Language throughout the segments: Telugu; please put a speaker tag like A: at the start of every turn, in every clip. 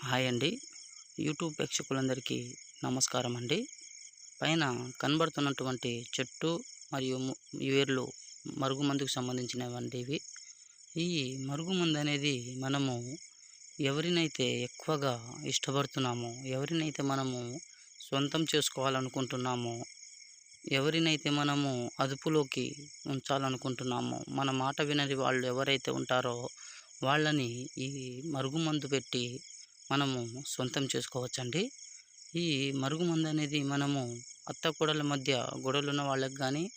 A: హాయ్ అండి. యూట్యూబ్ ప్రేక్షకులందరికీ నమస్కారం అండి. పైన కనబడుతున్నటువంటి చెట్టు మరియు వేర్లు మరుగుమందుకు సంబంధించినవండి ఇవి. ఈ మరుగుమందు అనేది మనము ఎవరినైతే ఎక్కువగా ఇష్టపడుతున్నామో, ఎవరినైతే మనము సొంతం చేసుకోవాలనుకుంటున్నామో, ఎవరినైతే మనము అదుపులోకి ఉంచాలనుకుంటున్నామో, మన మాట వినని వాళ్ళు ఎవరైతే ఉంటారో వాళ్ళని ఈ మరుగుమందు పెట్టి మనము సొంతం చేసుకోవచ్చండి. ఈ మరుగుమందు అనేది మనము అత్తాకోడళ్ళ మధ్య గొడవలున్న వాళ్ళకి గానీ,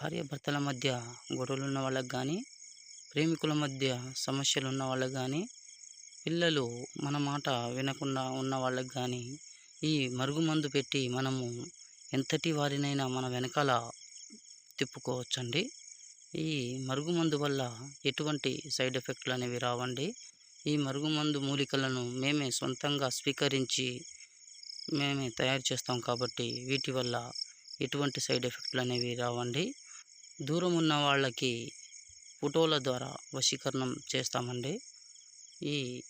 A: భార్యాభర్తల మధ్య గొడవలున్న వాళ్ళకి గానీ, ప్రేమికుల మధ్య సమస్యలున్న వాళ్ళకి గానీ, పిల్లలు మన మాట వినకుండా ఉన్న వాళ్ళకి గానీ, ఈ మరుగుమందు పెట్టి మనము ఎంతటి వారినైనా మన వెనకాల తిప్పుకోవచ్చండి. ఈ మరుగుమందు వల్ల ఎటువంటి సైడ్ ఎఫెక్ట్లు అనేవి రావండి. ఈ మరుగుమందు మూలికలను మేమే సొంతంగా స్వీకరించి మేమే తయారు చేస్తాం కాబట్టి వీటి వల్ల ఎటువంటి సైడ్ ఎఫెక్ట్లు అనేవి రావండి. దూరం ఉన్న వాళ్ళకి ఫోటోల ద్వారా వశీకరణం చేస్తామండి. ఈ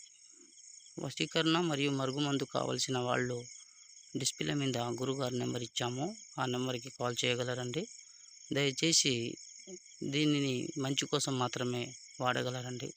A: వశీకరణ మరియు మరుగుమందు కావలసిన వాళ్ళు డిస్ప్లే మీద గురుగారి నెంబర్ ఇచ్చాము. ఆ నెంబర్కి కాల్ చేయగలరండి. దయచేసి దీనిని మంచి కోసం మాత్రమే వాడగలరండి.